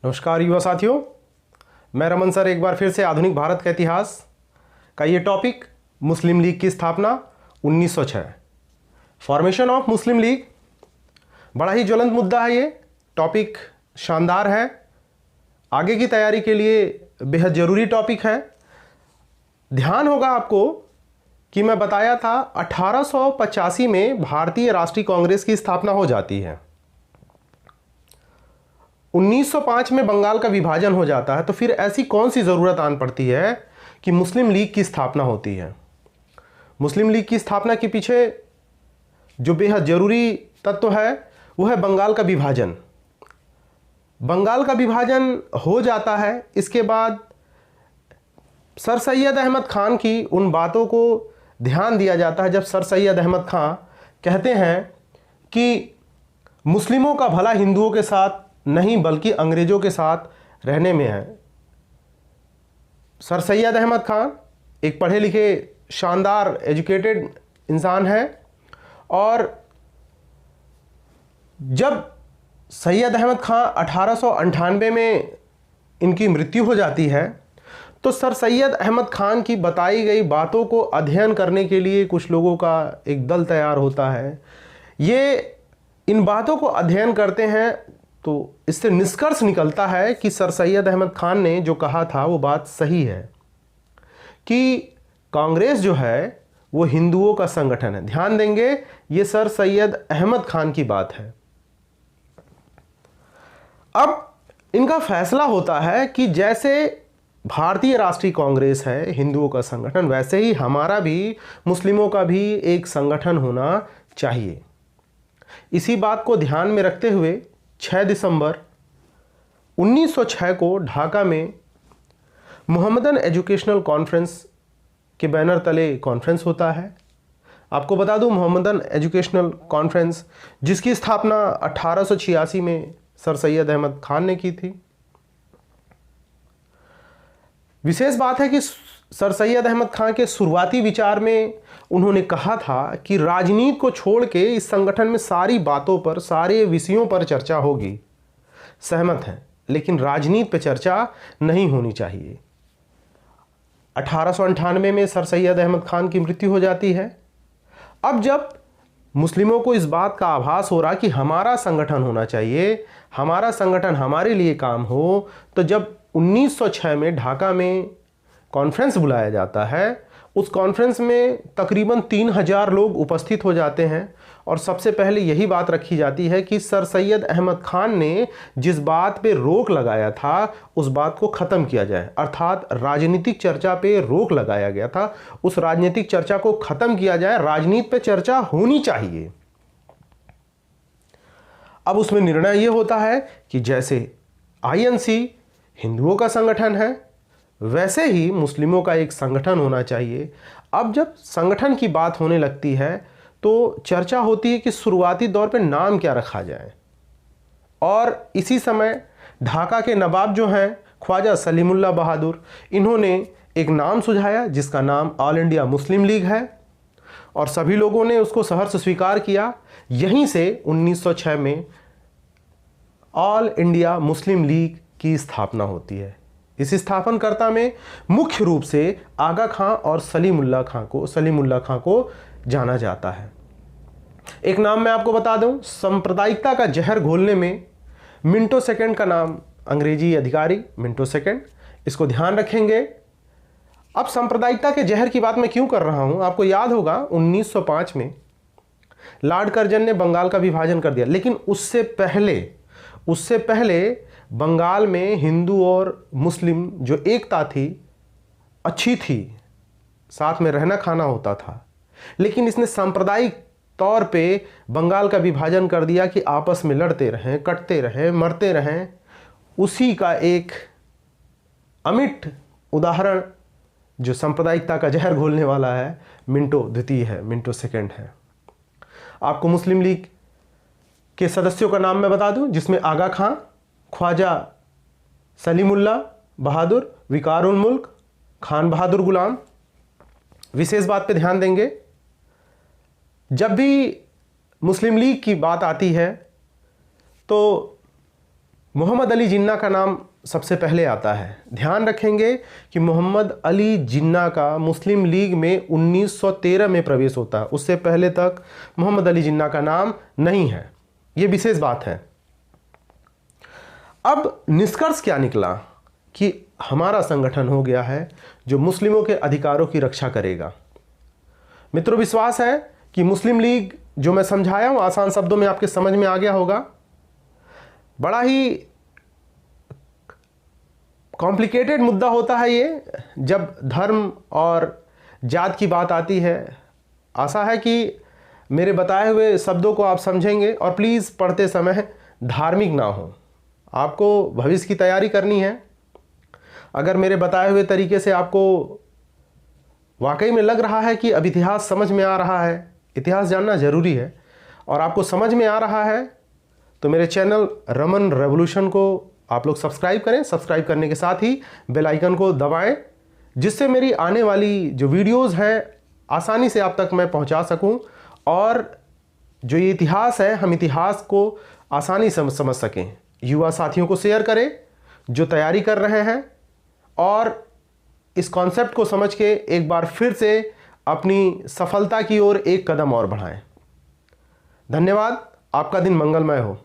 नमस्कार युवा साथियों, मैं रमन सर एक बार फिर से आधुनिक भारत का इतिहास का ये टॉपिक मुस्लिम लीग की स्थापना 1906 फॉर्मेशन ऑफ मुस्लिम लीग बड़ा ही ज्वलंत मुद्दा है। ये टॉपिक शानदार है, आगे की तैयारी के लिए बेहद ज़रूरी टॉपिक है। ध्यान होगा आपको कि मैं बताया था 1885 में भारतीय राष्ट्रीय कांग्रेस की स्थापना हो जाती है। 1905 में बंगाल का विभाजन हो जाता है। तो फिर ऐसी कौन सी ज़रूरत आन पड़ती है कि मुस्लिम लीग की स्थापना होती है। मुस्लिम लीग की स्थापना के पीछे जो बेहद ज़रूरी तत्व है वो है बंगाल का विभाजन। बंगाल का विभाजन हो जाता है, इसके बाद सर सैयद अहमद खान की उन बातों को ध्यान दिया जाता है जब सर सैयद अहमद खान कहते हैं कि मुस्लिमों का भला हिंदुओं के साथ नहीं बल्कि अंग्रेज़ों के साथ रहने में है। सर सैयद अहमद खान एक पढ़े लिखे शानदार एजुकेटेड इंसान है और जब सैयद अहमद खान 1898 में इनकी मृत्यु हो जाती है तो सर सैयद अहमद खान की बताई गई बातों को अध्ययन करने के लिए कुछ लोगों का एक दल तैयार होता है। ये इन बातों को अध्ययन करते हैं तो इससे निष्कर्ष निकलता है कि सर सैयद अहमद खान ने जो कहा था वो बात सही है कि कांग्रेस जो है वो हिंदुओं का संगठन है। ध्यान देंगे, ये सर सैयद अहमद खान की बात है। अब इनका फैसला होता है कि जैसे भारतीय राष्ट्रीय कांग्रेस है हिंदुओं का संगठन, वैसे ही हमारा भी मुस्लिमों का भी एक संगठन होना चाहिए। इसी बात को ध्यान में रखते हुए 6 दिसंबर 1906 को ढाका में मोहम्मदन एजुकेशनल कॉन्फ्रेंस के बैनर तले कॉन्फ्रेंस होता है। आपको बता दूं, मोहम्मदन एजुकेशनल कॉन्फ्रेंस जिसकी स्थापना 1886 में सर सैयद अहमद खान ने की थी। विशेष बात है कि सर सैयद अहमद खान के शुरुआती विचार में उन्होंने कहा था कि राजनीति को छोड़ के इस संगठन में सारी बातों पर, सारे विषयों पर चर्चा होगी। सहमत हैं, लेकिन राजनीति पर चर्चा नहीं होनी चाहिए। 1898 में सर सैयद अहमद खान की मृत्यु हो जाती है। अब जब मुस्लिमों को इस बात का आभास हो रहा कि हमारा संगठन होना चाहिए, हमारा संगठन हमारे लिए काम हो, तो जब 1906 में ढाका में कॉन्फ्रेंस बुलाया जाता है, उस कॉन्फ्रेंस में तकरीबन 3000 लोग उपस्थित हो जाते हैं और सबसे पहले यही बात रखी जाती है कि सर सैयद अहमद खान ने जिस बात पे रोक लगाया था उस बात को ख़त्म किया जाए। अर्थात राजनीतिक चर्चा पे रोक लगाया गया था, उस राजनीतिक चर्चा को ख़त्म किया जाए, राजनीति पे चर्चा होनी चाहिए। अब उसमें निर्णय ये होता है कि जैसे आईएनसी हिंदुओं का संगठन है वैसे ही मुस्लिमों का एक संगठन होना चाहिए। अब जब संगठन की बात होने लगती है तो चर्चा होती है कि शुरुआती दौर पे नाम क्या रखा जाए और इसी समय ढाका के नवाब जो हैं ख्वाजा सलीमुल्लाह बहादुर, इन्होंने एक नाम सुझाया जिसका नाम ऑल इंडिया मुस्लिम लीग है और सभी लोगों ने उसको सहर्ष स्वीकार किया। यहीं से 1906 में ऑल इंडिया मुस्लिम लीग की स्थापना होती है। इस स्थापनकर्ता में मुख्य रूप से आगा खां और सलीमुल्लाह खां को जाना जाता है। एक नाम मैं आपको बता दूं, सांप्रदायिकता का जहर घोलने में मिंटो सेकंड का नाम, अंग्रेजी अधिकारी मिंटो सेकंड, इसको ध्यान रखेंगे। अब सांप्रदायिकता के जहर की बात मैं क्यों कर रहा हूं, आपको याद होगा 1905 में लॉर्ड कर्जन ने बंगाल का विभाजन कर दिया, लेकिन उससे पहले बंगाल में हिंदू और मुस्लिम जो एकता थी अच्छी थी, साथ में रहना खाना होता था, लेकिन इसने सांप्रदायिक तौर पे बंगाल का विभाजन कर दिया कि आपस में लड़ते रहें, कटते रहें, मरते रहें। उसी का एक अमिट उदाहरण जो सांप्रदायिकता का जहर घोलने वाला है मिंटो द्वितीय है, मिंटो सेकंड है। आपको मुस्लिम लीग के सदस्यों का नाम मैं बता दूं, जिसमें आगा खां, ख्वाजा सलीमुल्लाह बहादुर, विकार उल मुल्क, खान बहादुर गुलाम। विशेष बात पे ध्यान देंगे, जब भी मुस्लिम लीग की बात आती है तो मोहम्मद अली जिन्ना का नाम सबसे पहले आता है। ध्यान रखेंगे कि मोहम्मद अली जिन्ना का मुस्लिम लीग में 1913 में प्रवेश होता है, उससे पहले तक मोहम्मद अली जिन्ना का नाम नहीं है। ये विशेष बात है। अब निष्कर्ष क्या निकला कि हमारा संगठन हो गया है जो मुस्लिमों के अधिकारों की रक्षा करेगा। मित्रों, विश्वास है कि मुस्लिम लीग जो मैं समझाया हूं आसान शब्दों में आपके समझ में आ गया होगा। बड़ा ही कॉम्प्लिकेटेड मुद्दा होता है ये, जब धर्म और जात की बात आती है। आशा है कि मेरे बताए हुए शब्दों को आप समझेंगे और प्लीज़ पढ़ते समय धार्मिक ना हो। आपको भविष्य की तैयारी करनी है। अगर मेरे बताए हुए तरीके से आपको वाकई में लग रहा है कि अब इतिहास समझ में आ रहा है, इतिहास जानना ज़रूरी है, और आपको समझ में आ रहा है, तो मेरे चैनल रमन रेवोल्यूशन को आप लोग सब्सक्राइब करें। सब्सक्राइब करने के साथ ही बेल आइकन को दबाएं, जिससे मेरी आने वाली जो वीडियोस हैं आसानी से आप तक मैं पहुंचा सकूं, और जो ये इतिहास है हम इतिहास को आसानी से समझ सकें। युवा साथियों को शेयर करें जो तैयारी कर रहे हैं, और इस कॉन्सेप्ट को समझ के एक बार फिर से अपनी सफलता की ओर एक कदम और बढ़ाएं। धन्यवाद। आपका दिन मंगलमय हो।